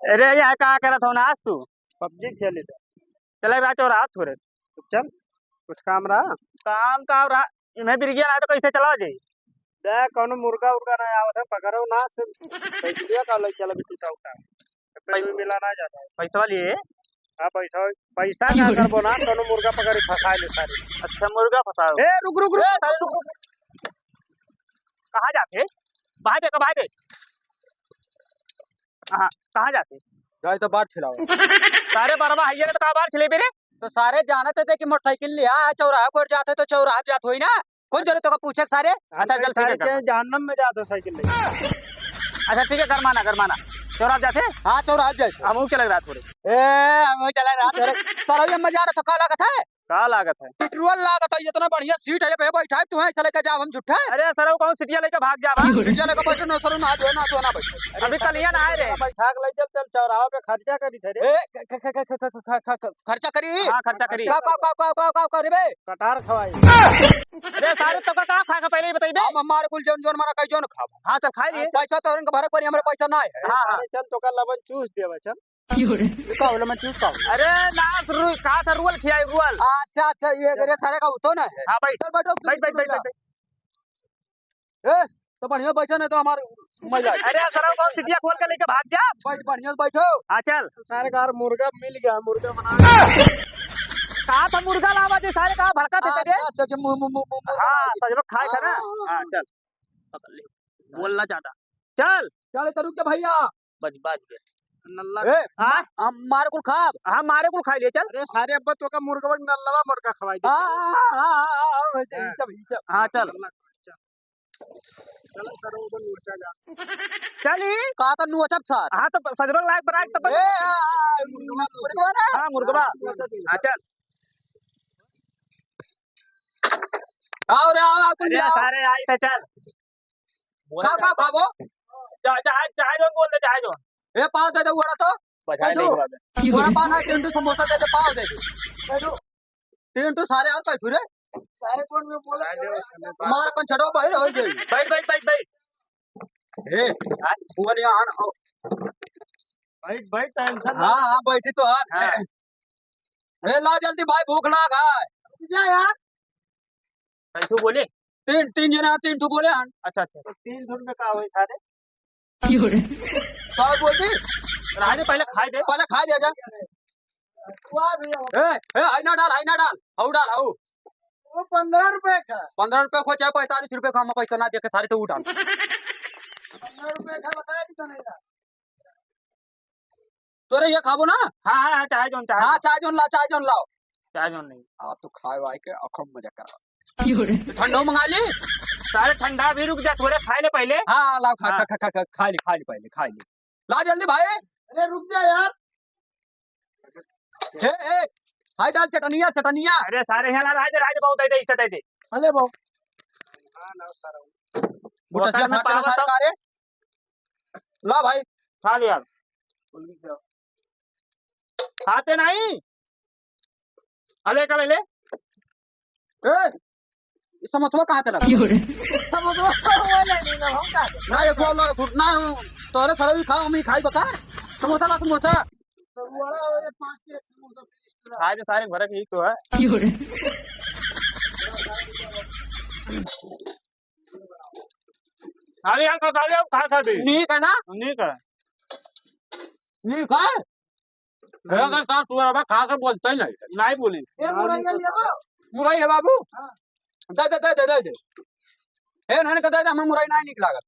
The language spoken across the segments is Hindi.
अरे यहाँ कहाँ करत हो ना आज तू? पबजी खेली थे। चले रहा चो रात थोड़े तो चल कुछ काम रहा। काम का रहा मैं बिर गया ना तो कैसे चला जाई? देख कौन मुर्गा उर्गा नहीं आवत है पकड़ो ना सिर्फ पैसा का ले चल बिटू का उठा पैसा मिला ना जाता है। पैसा लिए? हाँ पैसा पैसा क्या करबो ना कौन मुर्गा पकड़ी फंसा ले सारी। अच्छा मुर्गा फंसाओ। ए रुक रुक रुक साले रुक। कहाँ जाते? बाहर दे बाहर दे। हाँ कहाँ जाते? जाए तो बात छिलाओ। सारे बरवा है तो कहाँ बाहर चले बेरे? तो सारे जानते थे कि मोटरसाइकिल लिया चौराहा को जाते तो चौराहा जात हुई ना कौन जरूरत तो पूछे सारे। अच्छा चल ठीक है जहन्नम में जाते साइकिल ले। अच्छा ठीक है गरमाना चौराहा जाते? हाँ चौराहा जाते हम चले रात थोड़े। हम चला रहा सारा मजा आ रहा तो का लागत है का लागत है? पेट्रोल लागत है इतना बढ़िया सीट है पे बैठा तू है चले के जाओ हम झूठा। अरे सर कौन सिटिया लेके भाग जा सीटिया लेके बैठो ना सर ना जो ना तो ना बैठो। अभी कल यहाँ ना आए रे बैठा के ले चल चल चौराहा पे खर्चा करी थे रे। खर्चा करी। हाँ खर्चा करी का करे बे कटार खवाई। अरे सारे तो का खा के पहले ही बताइए हम हमारे कुल जोन जोन मारा कई जोन खाब। हाँ चल खाई लिए पैसा तो इनका भरे पर हमारे पैसा ना है। हाँ चल तो का लबन चूस देवे चल का होले मैं चूस का। अरे ना कहा था रुअल खिया रुअल। अच्छा अच्छा ये गरे सारे का उतो ना है। हाँ बैठ बैठो बैठ ए तो बढ़िया बैठो नहीं तो हमारे मजा। अरे सर कौन सिटिया खोल के लेके भाग जा। बैठ बढ़िया बैठो। हाँ चल सारे कार मुर्गा मिल गया मुर्गा बना। कहा था मुर्गा लावा जी सारे कहा भड़का थे तेरे। अच्छा हाँ सजबक खाए था ना। हाँ चल पकड़ ले बोलना चाहता चल चल तो रुक जा भैया बज गया नल्ला। हाँ हमारे को खाब। हाँ मारे को खाई लिए चल। अरे सारे अब्बा तो का मुर्गा नल्लावा मुर्गा खवाई दे। हाँ चल चलो करो उधर मुर्गा जा। चली कहा था नु अच्छा सर। हाँ तो सजबक लायक बनाए तब मुर्गा ना। हाँ मुर्गा हाँ चल आओ रे आओ कुल अरे सारे आए थे चल का खाबो चाहे जो बोल दे चाहे जो ए पाव दे दे वड़ा तो बजाए नहीं बाबे वड़ा पाव ना तीन समोसा दे दे पाव दे दे तीन तो सारे और कल फिरे सारे कौन में बोला मार कौन छड़ो बाहर हो गई। बैठ ए बुआ ने आन बैठ टेंशन हां हां बैठी तो हां। ए ला जल्दी भाई भूख लाग है जा यार कैसे बोले तीन तीन जना तीन ठो बोले हन। अच्छा तो 300 में का होई सारे का बोलती राजे पहले खाई दे जा ए आईना डाल हाउ डाल हाउ वो 15 रुपए का 15 रुपए को चाहे 45 रुपए का हम पैसा ना देके सारे तो उठान 15 रुपए का बताया कि नहीं ना तोरे ये खाबो ना। हाँ चाहे जोन चाय जोन लाओ नहीं आ तो खाए वाई के अखम मजा करा ठंडो मंगा ली सारे ठंडा भी रुक जा थोड़े खाए ले पहले। हाँ लाओ खा ली पहले ला जल्दी भाई। अरे रुक जा यार ए हाय डाल चटनिया। अरे सारे यहाँ राजे बहुत दे इसे दे अरे बहु हां ना सारा बोतल में पावा तो सारे ला भाई खा लिया खाते नहीं अले का ले ए समोसा कहाँ चला समोसा नहीं ना हम का ना ये खोलो घुटना तोरे सारा भी खाओ हम ही खाई बता समोसा बड़ा ये 5 के समोसा खाए सारे भर ही तो है। अरे यहाँ का खा दे नहीं है ना नहीं का अगर का तू अब खा के बोलता ही नहीं बोली ए मुरई है बाबू दे ए नाने का दे हमें मुरई नहीं निक लागत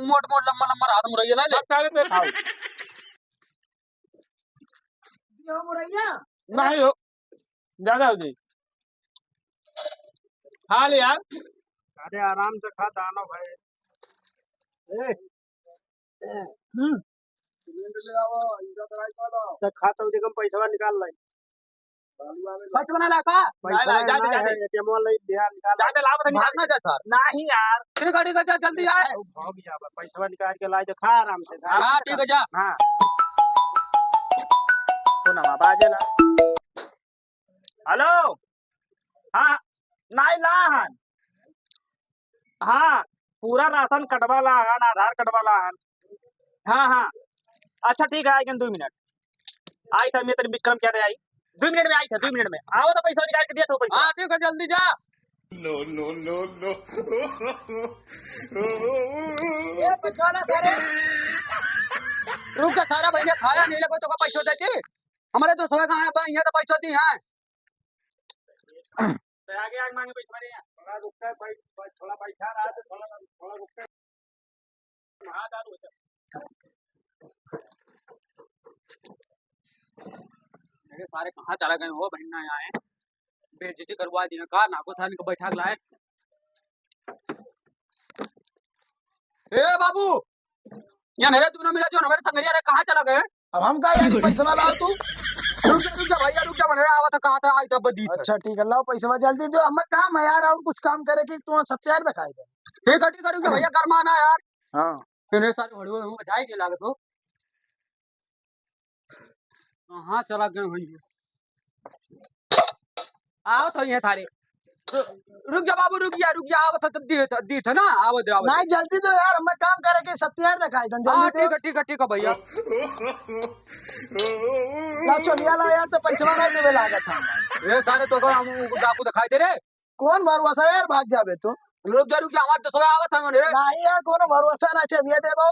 मोट लम्बा हाथ मुरई ना ले सारे पे खाओ दियो मुरैया नहीं हो ज्यादा हो जी खा लिया। अरे आराम से खा दानो भाई ले आओ इधर दवाई खा लो तो खाता हूं देखम पैसा निकाल लाई पैसा बना ला का जा एटीएम वाला ध्यान निकाल जाते लाभ भागना जा सर नहीं यार ठीक है जा जल्दी आ भाग जा पैसा निकाल के लाई तो खा आराम से हां ठीक है जा। हां तो ना बाजे ना हेलो हाँ नहीं लाहन हाँ पूरा राशन कटवाला हन, आधार कटवाला हन। हाँ हाँ अच्छा ठीक है, आई 2 मिनट। आई था मैं तेरे विक्रम क्या दे आई 2 मिनट में, आई था 2 मिनट में। आओ तो पैसा निकाल के दिया तो पैसा। हाँ ठीक है, जल्दी जा। ये पछवाना सारे रुक जा, सारा भैया खाया नहीं लगे तो का पैसा देती। हमारे तो समय कहाँ है भाई, यहाँ तो पैसा दी है। आगे आगे मांगे पैसा मेरे यहाँ। थोड़ा रुक कर भाई, थोड़ा बैठा रहा तो थोड़ा रुक कर। हाँ चालू हो चल। मेरे सारे कहाँ चला गए हो बहना, यहाँ है बेइज्जती करवा दी का नाको साल को बैठा लाए। ए बाबू, यहाँ मेरे तू ना मिला जो मेरे संगरिया रे, कहाँ चला गए? अब हम का यार पैसा वाला हो तू। रुक जा भैया, रुक जा, बने आवा था कहा था आई था बदी। अच्छा ठीक है, लाओ पैसा वाला जल्दी दो, हमें काम है यार, और कुछ काम करे कि तू सत्यार दिखाई दे। ठीक है रुक जा भैया, गरमाना यार। हाँ मेरे सारे हड़वे हम बचाई के लागत हो। हाँ चला गए भैया, आओ तो ये थारे। रुक जा बाबू, रुक जा, आवत था दी था ना, आवत आवत। नहीं जल्दी दो यार, हमें काम करे कि सत्यार दिखाई दे। हाँ जल्दी ठीक है भैया। लाओ चलिया ला यार, तो पैसा नहीं देवे लागत है। ये सारे तो हम डाकू दिखाई दे रे। कौन भरोसा यार, भाग जाबे तू। रुक जा, हमारे तो सब आवत था रे। नहीं यार, कोनो भरोसा ना चाहिए देबो।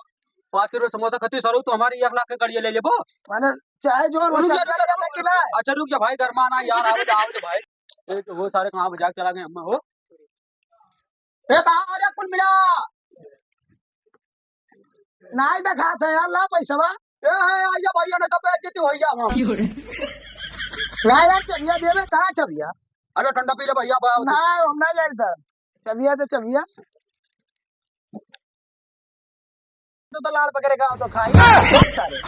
5 रुपए समोसा खती सरू तो हमारी 1 लाख के गाड़ी ले लेबो। माने चाहे जो रुक जा, कि ना। अच्छा रुक जा भाई, गरमाना यार, आवत भाई। एक वो सारे कहाँ मजाक चला गए हम हो। ए कहाँ रे कुल मिला? नहीं दिखा था यार, ला पैसा बा। ए आया भैया ने तो बेइज्जती हो गया हम। ला यार चबिया देवे, कहाँ चबिया? अरे ठंडा पी ले भैया। नहीं हम नहीं जानता चबिया, तो चबिया तो लाड़ पकड़े गाँव तो खाई सारे।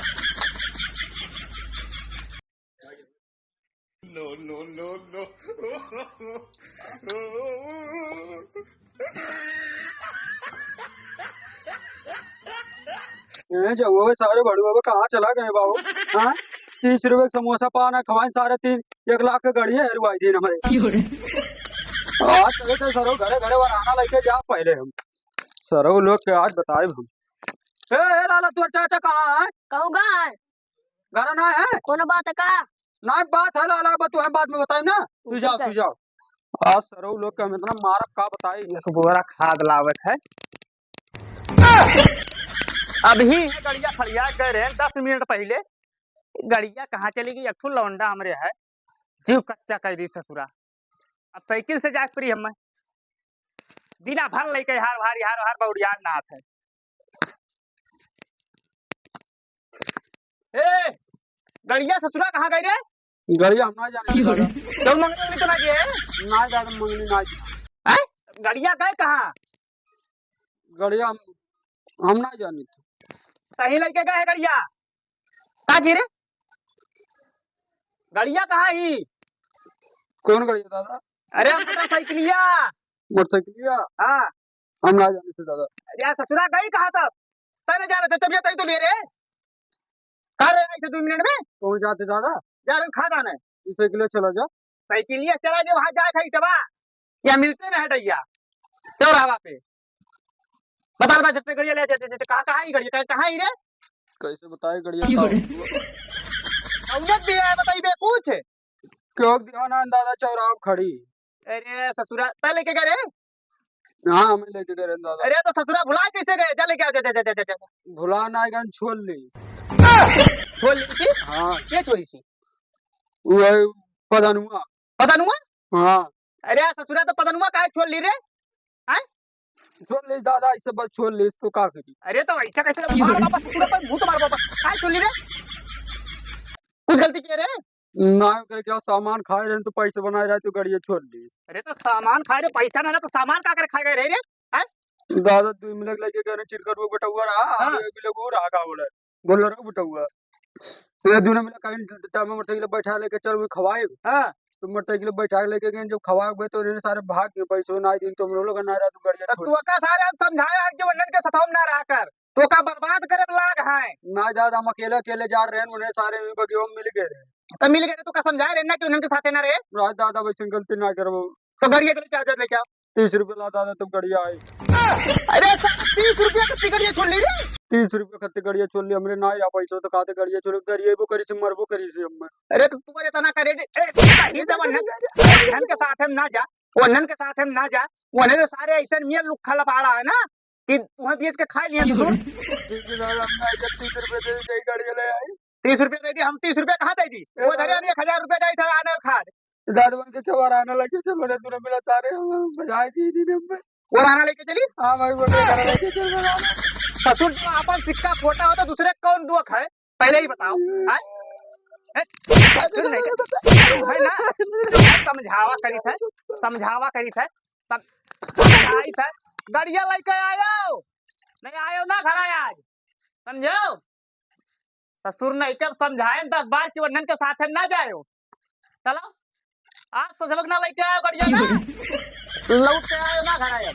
जो सारे बड़ुआ कहाँ चला गए बाबू? हाँ 30 रुपए समोसा पाना खवाए सारे 1 लाख के गाड़ी है रुआई थी हमारे। आज तक तो सरो घरे घरे वराना लेके जा पहले हम सरो लोग के आज बताए हम। ए लाला तोर चाचा कहाँ है? कहूँगा घर ना है? कौन बात है का? ना बात है लाला, तू हम बाद में बताए ना। तू जाओ आज सरो लोग के हम इतना मारब का बताई। एक बोरा खाद लावत है। अभी गड़िया खड़िया गए रहे 10 मिनट पहले। गड़िया कहाँ चली गई? एक लौंडा हमरे है, जीव कच्चा कर दी ससुरा। अब साइकिल से जाए परी हम बिना भर लेके हार हार बउड़ियान नाथ है। ए गड़िया ससुरा कहाँ गई रे? गड़िया हम ना जाने तो मंगनी तो ना गए ना जाने मंगनी ना हैं? गड़िया गए कहाँ? गड़िया हम ना जानी थी। कहीं लेके गए गड़िया? कहाँ गिरे? गड़िया कहाँ ही? कौन गड़िया दादा? अरे मोटरसाइकिलिया। मोटरसाइकिलिया? हाँ हम ना जाने थे दादा। अरे ससुरा गई कहाँ तब? तय जा रहे थे, चबिया तय तो ले रे। कहाँ रहे थे 2 मिनट में? कौन जाते दादा? जा रहे खा जाना है। साइकिल चला जा। साइकिलिया चला जो वहाँ जाए था इटवा या मिलते रहे डैया चौराहा पे। बता जब से गड़िया ले जाते कहाँ ही गड़िया कहाँ ही रे? कैसे बताए गड़िया? औरत भी है बताइए कुछ क्यों दिया ना दादा चौराहा खड़ी। अरे ससुरा तय लेके गए रे? हाँ हमें लेके गए दादा। अरे तो ससुरा भुला कैसे गए? जा लेके आओ जा भुला ना गए, छोड़ ली। छोड़ ली थी? हाँ ये छोड़ी थी वही पदनुआ। पदनुआ? हाँ अरे ससुरा तो पदनुआ काहे छोड़ ली रे? हैं? छोड़ ली दादा, ऐसे बस छोड़ ली तो का करी। अरे तो ऐसा कैसे मार बाबा ससुरा पर भूत मार बाबा काहे छोड़ ली रे? कुछ गलती की रे? ना करे क्या सामान खाए रहे तो पैसे बनाए रहे तो गाड़िया छोड़ ली। अरे तो सामान खाए रे, पैसा ना तो सामान का कर खाए गए रे? हैं? दादा 2 मिनट लेके गए चिरकर वो बेटा हुआ रहा एक लोग और आगा बोल रहा बेटा हुआ ये दोनों मिला कहीं टाइम मोटरसाइकिल बैठा लेके चल वो खवाए। हाँ तो मोटरसाइकिल बैठा लेके गए, जब खवाए गए तो इन्होंने सारे भाग गए, पैसे ना दिन तुम लोग ना रहा तू गाड़िया तू का सारे हम समझाया है कि वन्नन के सताव ना रहा कर तो का बर्बाद करे लाग है ना दादा। हम अकेले अकेले जा रहे हैं, उन्हें सारे बगियों में मिल गए। तो मिल गए तो का समझाए रहना कि उन्नन के साथ ना रहे। राज दादा वैसे गलती ना करो तो गाड़िया के लेके आ जा लेके आओ ₹30 ला दादा तुम गड़िया आई अरे साला 30 रुपया कितनी गड़िया छोड़ ली रे? ₹30 खत्ते गड़िया चोल ली हमरे ना या पैसा तो खाते गड़िया चोल गड़िया वो करी से मरबो करी से हम अरे तो तू इतना करे ही जब वन्नन के साथ हम ना जा, वन्नन के साथ हम ना जा, वन्नन सारे ऐसे मियां लुक्खा लपाड़ा है ना कि तुम्हें बेच के खा लिया ससुर। ठीक है दादा हमने ₹30 दे दी गड़िया ले आई 30 रुपया दे दी, हम 30 रुपया कहाँ दे दी? वो धरे 1000 रुपया दे था आने खाद। दादा बन के क्या आने लगे चलो रे तूने मिला सारे बजाई थी नहीं ने वो आना लेके चली। हां भाई बोले घर लेके चल रहा ससुर जो अपन सिक्का खोटा होता दूसरे कौन दुख है पहले ही बताओ। है ना समझावा करी था, समझावा करी था, समझाई था। गड़िया लेके आयो नहीं आयो ना घर आया आज समझो। ससुर ने कब समझाए 10 बार कि वन्नन के साथ हम ना जायो। चलो आज सजवक ना लेके आयो गड़िया ना लौट के आयो ना घर आयो।